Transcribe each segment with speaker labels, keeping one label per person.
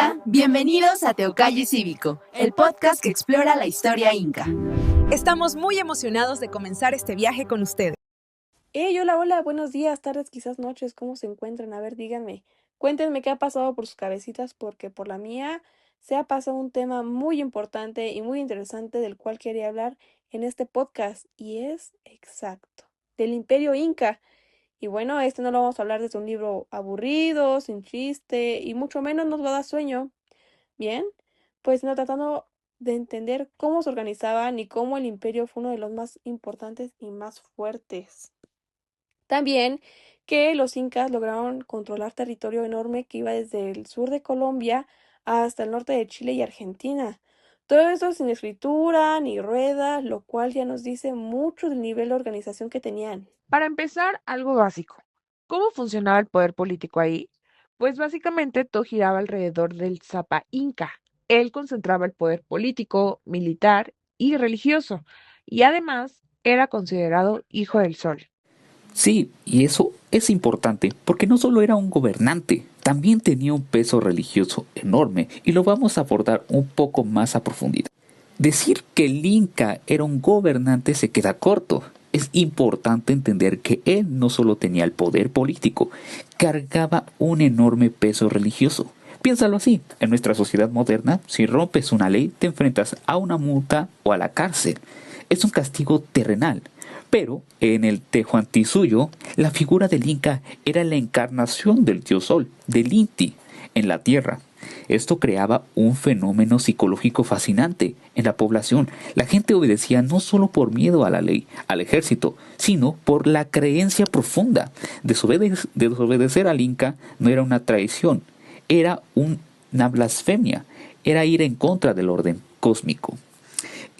Speaker 1: Hola, bienvenidos a Teocalle Cívico, el podcast que explora la historia inca.
Speaker 2: Estamos muy emocionados de comenzar este viaje con ustedes.
Speaker 3: Hey, hola, buenos días, tardes, quizás noches, ¿cómo se encuentran? A ver, díganme, cuéntenme qué ha pasado por sus cabecitas, porque por la mía se ha pasado un tema muy importante y muy interesante del cual quería hablar en este podcast, y es exacto, del Imperio Inca. Y bueno, este no lo vamos a hablar desde un libro aburrido, sin chiste, y mucho menos nos va a dar sueño. Bien, pues no tratando de entender cómo se organizaban y cómo el imperio fue uno de los más importantes y más fuertes. También que los incas lograron controlar territorio enorme que iba desde el sur de Colombia hasta el norte de Chile y Argentina. Todo esto sin escritura ni ruedas, lo cual ya nos dice mucho del nivel de organización que tenían.
Speaker 4: Para empezar, algo básico. ¿Cómo funcionaba el poder político ahí? Pues básicamente todo giraba alrededor del Zapa Inca. Él concentraba el poder político, militar y religioso, y además era considerado hijo del sol.
Speaker 5: Sí, y eso es importante porque no solo era un gobernante, también tenía un peso religioso enorme y lo vamos a abordar un poco más a profundidad. Decir que el Inca era un gobernante se queda corto. Es importante entender que él no solo tenía el poder político, cargaba un enorme peso religioso. Piénsalo así, en nuestra sociedad moderna, si rompes una ley te enfrentas a una multa o a la cárcel. Es un castigo terrenal. Pero en el Tehuantinsuyo, la figura del Inca era la encarnación del dios Sol, del Inti, en la tierra. Esto creaba un fenómeno psicológico fascinante en la población. La gente obedecía no solo por miedo a la ley, al ejército, sino por la creencia profunda. Desobedecer al Inca no era una traición, era una blasfemia, era ir en contra del orden cósmico.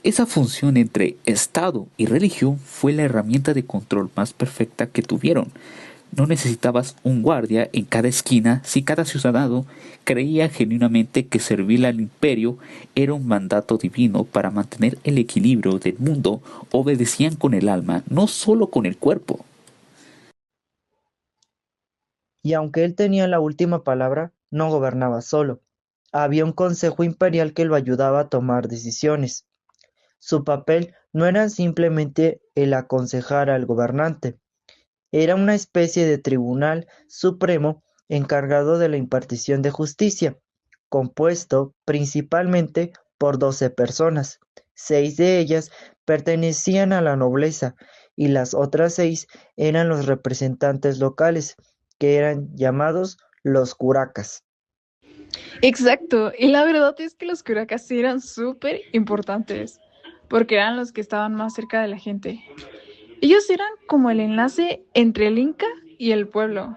Speaker 5: Esa función entre Estado y religión fue la herramienta de control más perfecta que tuvieron. No necesitabas un guardia en cada esquina si cada ciudadano creía genuinamente que servir al imperio era un mandato divino para mantener el equilibrio del mundo. Obedecían con el alma, no solo con el cuerpo.
Speaker 6: Y aunque él tenía la última palabra, no gobernaba solo. Había un consejo imperial que lo ayudaba a tomar decisiones. Su papel no era simplemente el aconsejar al gobernante, era una especie de tribunal supremo encargado de la impartición de justicia, compuesto principalmente por 12 personas. 6 de ellas pertenecían a la nobleza y las otras 6 eran los representantes locales, que eran llamados los curacas.
Speaker 7: Exacto, y la verdad es que los curacas sí eran súper importantes, porque eran los que estaban más cerca de la gente. Ellos eran como el enlace entre el Inca y el pueblo.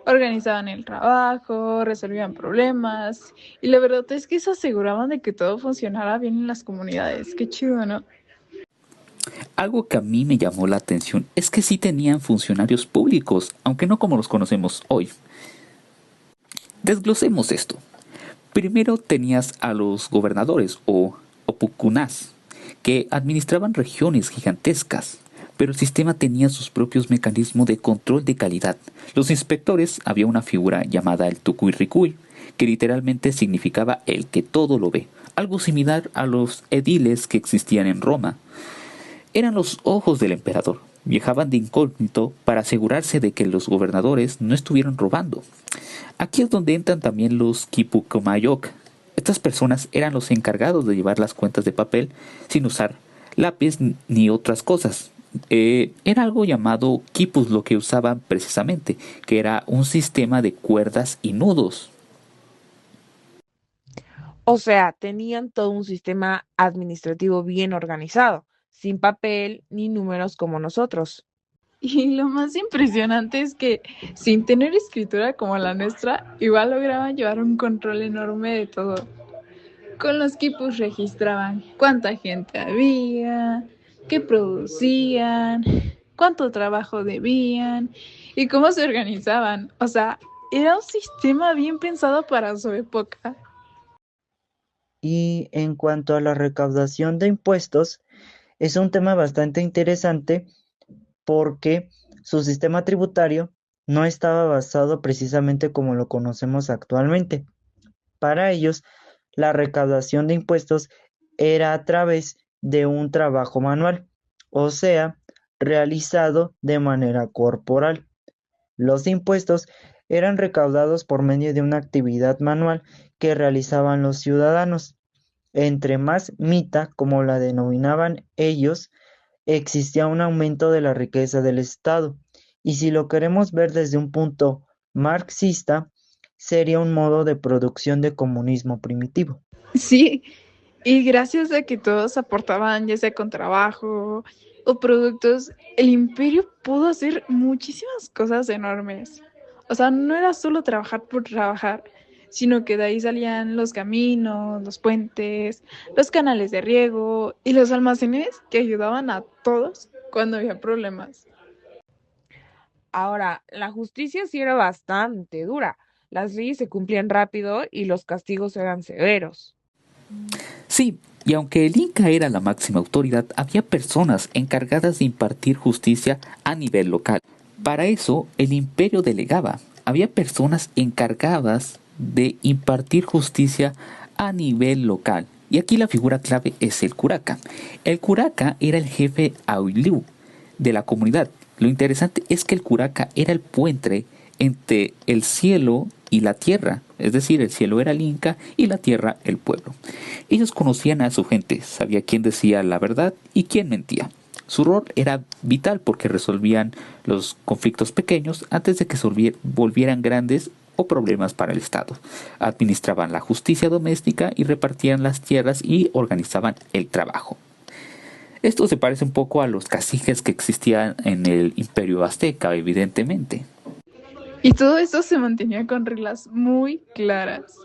Speaker 7: Organizaban el trabajo, resolvían problemas, y la verdad es que se aseguraban de que todo funcionara bien en las comunidades. Qué chido, ¿no?
Speaker 5: Algo que a mí me llamó la atención es que sí tenían funcionarios públicos, aunque no como los conocemos hoy. Desglosemos esto. Primero tenías a los gobernadores o opukunás, que administraban regiones gigantescas, pero el sistema tenía sus propios mecanismos de control de calidad. Los inspectores, había una figura llamada el tucuyricui, que literalmente significaba el que todo lo ve, algo similar a los ediles que existían en Roma. Eran los ojos del emperador. Viajaban de incógnito para asegurarse de que los gobernadores no estuvieran robando. Aquí es donde entran también los Quipucamayok. Estas personas eran los encargados de llevar las cuentas de papel sin usar lápiz ni otras cosas. Era algo llamado quipus lo que usaban precisamente, que era un sistema de cuerdas y nudos.
Speaker 4: O sea, tenían todo un sistema administrativo bien organizado, sin papel ni números como nosotros.
Speaker 7: Y lo más impresionante es que, sin tener escritura como la nuestra, igual lograban llevar un control enorme de todo. Con los quipus registraban cuánta gente había, qué producían, cuánto trabajo debían y cómo se organizaban. O sea, era un sistema bien pensado para su época.
Speaker 6: Y en cuanto a la recaudación de impuestos, es un tema bastante interesante porque su sistema tributario no estaba basado precisamente como lo conocemos actualmente. Para ellos, la recaudación de impuestos era a través de un trabajo manual, o sea, realizado de manera corporal. Los impuestos eran recaudados por medio de una actividad manual que realizaban los ciudadanos. Entre más mita, como la denominaban ellos, existía un aumento de la riqueza del Estado. Y si lo queremos ver desde un punto marxista, sería un modo de producción de comunismo primitivo.
Speaker 7: Sí, y gracias a que todos aportaban, ya sea con trabajo o productos, el imperio pudo hacer muchísimas cosas enormes. O sea, no era solo trabajar por trabajar, sino que de ahí salían los caminos, los puentes, los canales de riego y los almacenes que ayudaban a todos cuando había problemas.
Speaker 4: Ahora, la justicia sí era bastante dura. Las leyes se cumplían rápido y los castigos eran severos.
Speaker 5: Sí, y aunque el Inca era la máxima autoridad, había personas encargadas de impartir justicia a nivel local. Para eso, el imperio delegaba. Había personas encargadas de impartir justicia a nivel local. Y aquí la figura clave es el curaca. El curaca era el jefe aylú de la comunidad. Lo interesante es que el curaca era el puente entre el cielo y la tierra, es decir, el cielo era el Inca y la tierra el pueblo. Ellos conocían a su gente, sabía quién decía la verdad y quién mentía. Su rol era vital porque resolvían los conflictos pequeños antes de que se volvieran grandes o problemas para el Estado. Administraban la justicia doméstica y repartían las tierras y organizaban el trabajo. Esto se parece un poco a los caciques que existían en el Imperio Azteca, evidentemente.
Speaker 7: Y todo eso se mantenía con reglas muy claras.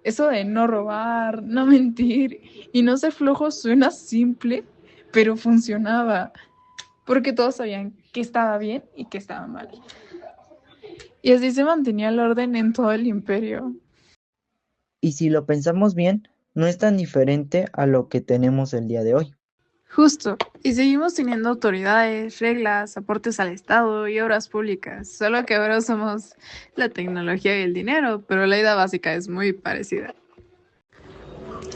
Speaker 7: Eso de no robar, no mentir y no ser flojo suena simple, pero funcionaba, porque todos sabían qué estaba bien y qué estaba mal. Y así se mantenía el orden en todo el imperio.
Speaker 6: Y si lo pensamos bien, no es tan diferente a lo que tenemos el día de hoy.
Speaker 7: Justo. Y seguimos teniendo autoridades, reglas, aportes al Estado y obras públicas. Solo que ahora usamos la tecnología y el dinero, pero la idea básica es muy parecida.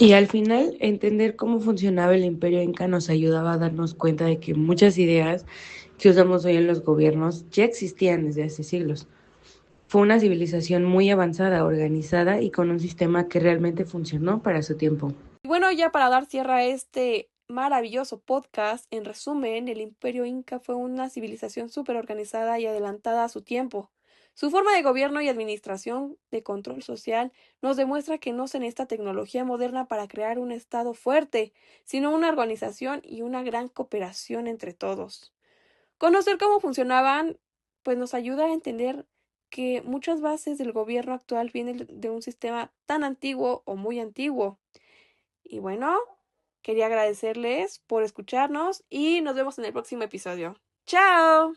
Speaker 8: Y al final, entender cómo funcionaba el imperio inca nos ayudaba a darnos cuenta de que muchas ideas que usamos hoy en los gobiernos ya existían desde hace siglos. Fue una civilización muy avanzada, organizada y con un sistema que realmente funcionó para su tiempo.
Speaker 3: Y bueno, ya para dar cierre a este maravilloso podcast, en resumen, el Imperio Inca fue una civilización súper organizada y adelantada a su tiempo. Su forma de gobierno y administración de control social nos demuestra que no se necesita tecnología moderna para crear un estado fuerte, sino una organización y una gran cooperación entre todos. Conocer cómo funcionaban, pues nos ayuda a entender que muchas bases del gobierno actual vienen de un sistema tan antiguo o muy antiguo. Y bueno, quería agradecerles por escucharnos y nos vemos en el próximo episodio. ¡Chao!